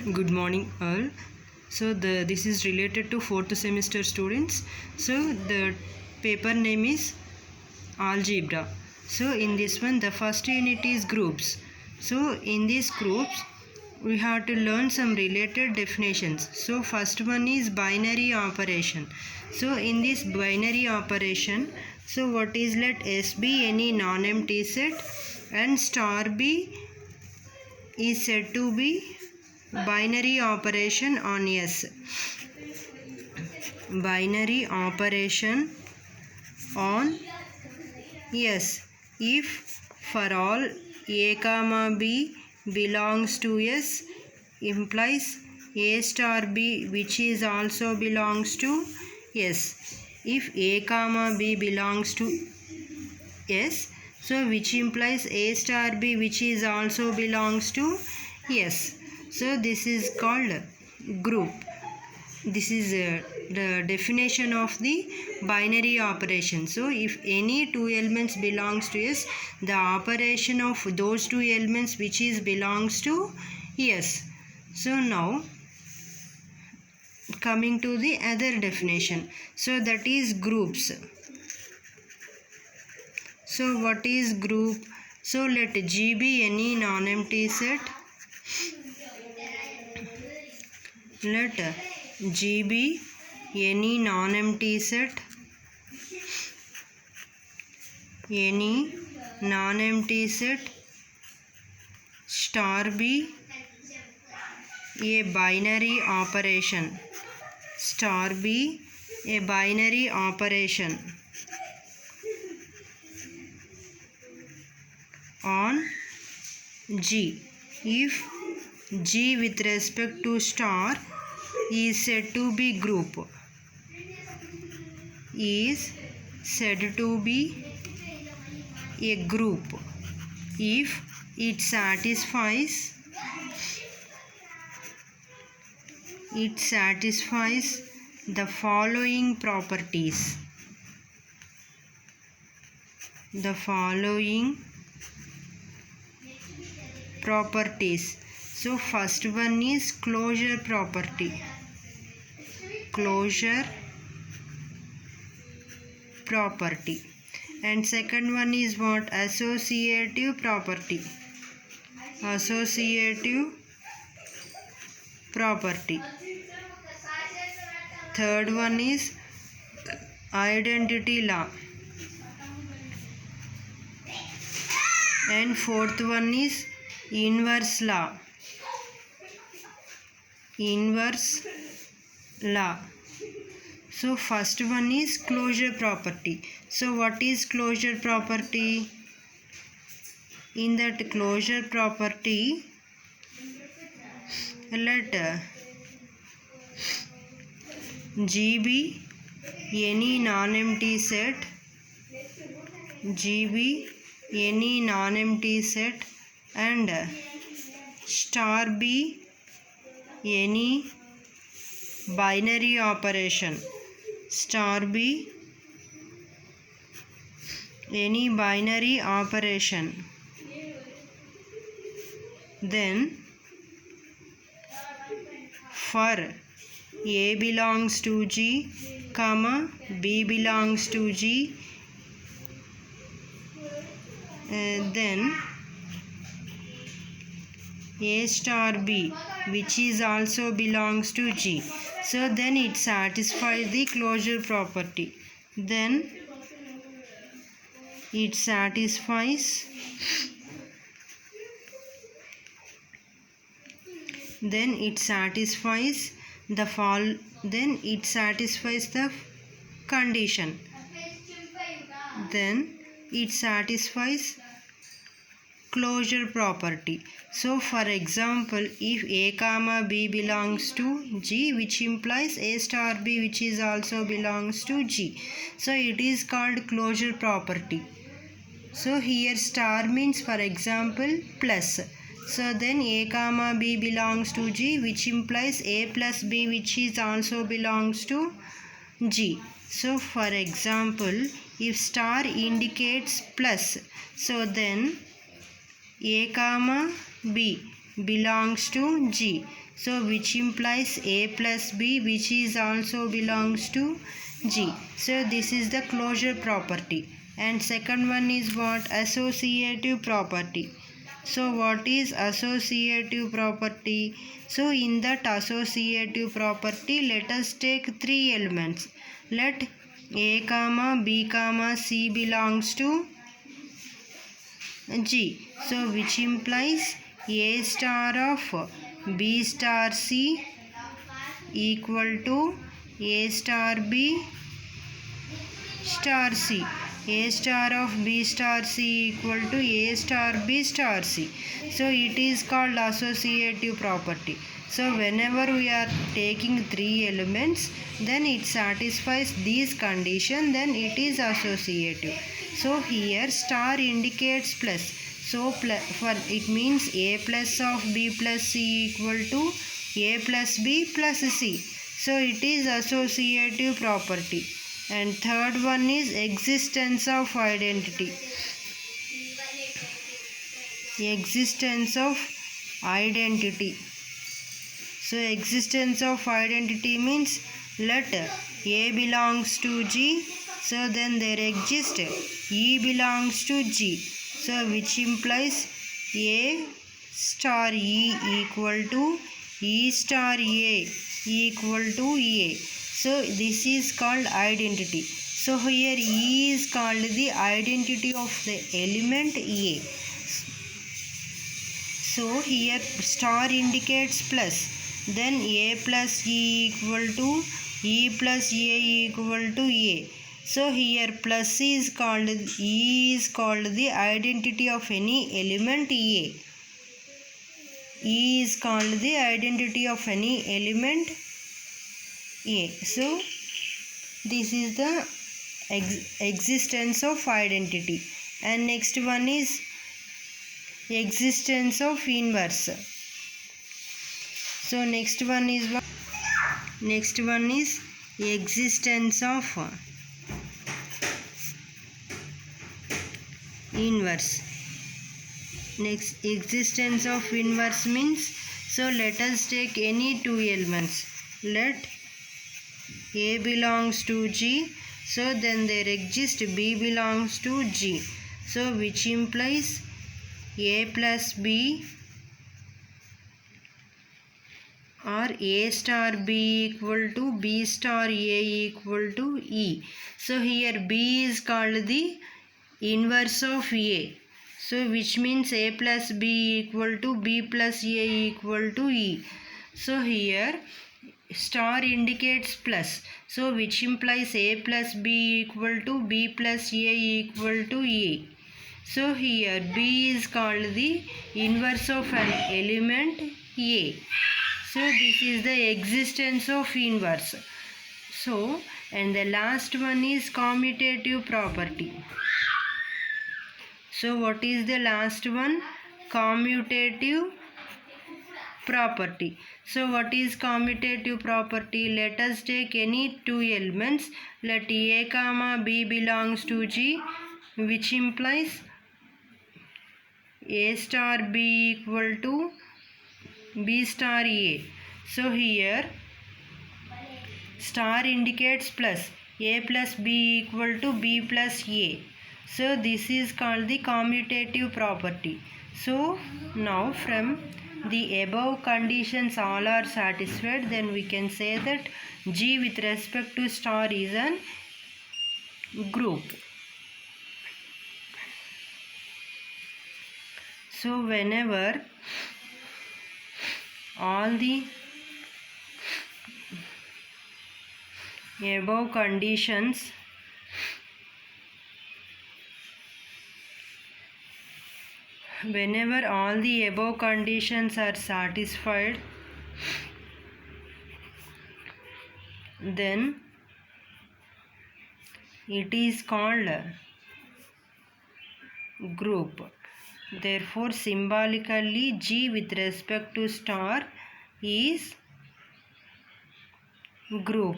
Good morning all. This is related to fourth semester students. The paper name is algebra. In this one the first unit is groups. In these groups we have to learn some related definitions. First one is binary operation. In this binary operation, what is, let S be any non-empty set and star B is said to be binary operation on S. Binary operation on S if for all A comma B belongs to S implies A star B which is also belongs to S. If A comma B belongs to S, which implies A star B which is also belongs to S. This is called group. This is the definition of the binary operation. If any two elements belongs to S, the operation of those two elements which is belongs to S. Now coming to the other definition. That is groups. What is group? Let G be any non-empty set. Let G be any non-empty set. Any non-empty set. Star B a binary operation. Star B a binary operation on G if G with respect to star is said to be group. Is said to be a group if it satisfies the following properties. The following properties. First one is closure property. Closure property. And second one is what? Associative property. Associative property. Third one is identity law. And fourth one is inverse law. Inverse law. First one is closure property. What is closure property? In that closure property, let G be any non-empty set. G be any non-empty set and star be any binary operation. Star be any binary operation. Then for A belongs to G, comma B belongs to G, then A star B which is also belongs to G. Then it satisfies the closure property. Then it satisfies the condition. Then it satisfies closure property. For example, if A comma B belongs to G, which implies A star B which is also belongs to G. It is called closure property. Here star means, for example, plus. Then A comma B belongs to G which implies A plus B which is also belongs to G. For example, if star indicates plus, then A comma B belongs to G. So which implies A plus B, which is also belongs to G. So this is the closure property. And second one is what? Associative property. So what is associative property? So in that associative property, let us take three elements. Let A comma B comma C belongs to G. So which implies A star of B star C equal to A star B star C. A star of B star C equal to A star B star C. So it is called associative property. So whenever we are taking three elements, then it satisfies these conditions, then it is associative. So here star indicates plus. So for it means A plus of B plus C equal to A plus B plus C. So it is associative property. And third one is existence of identity. Existence of identity. So existence of identity means let A belongs to G. So then there exists E belongs to G. So which implies A star E equal to E star A equal to A. So this is called identity. So here E is called the identity of the element A. So here star indicates plus. Then A plus E equal to E plus A equal to A. So here plus is called, E is called the identity of any element A. E is called the identity of any element A. So this is the existence of identity. And next one is existence of inverse. So next one is what? Next one is existence of inverse. Next, existence of inverse means, so let us take any two elements. Let A belongs to G. So then there exists B belongs to G. So which implies A plus B or A star B equal to B star A equal to E. So here B is called the inverse of A. So which means A plus B equal to B plus A equal to E. So here star indicates plus. So which implies A plus B equal to B plus A equal to E. So here B is called the inverse of an element A. So this is the existence of inverse. So and the last one is commutative property. So what is the last one? Commutative property. So what is commutative property? Let us take any two elements. Let A comma B belongs to G, which implies A star B equal to B star A. So here star indicates plus. A plus B equal to B plus A. So this is called the commutative property. So now from the above conditions all are satisfied, then we can say that G with respect to star is an group. So whenever all the above conditions are satisfied, then it is called group. Therefore symbolically G with respect to star is group.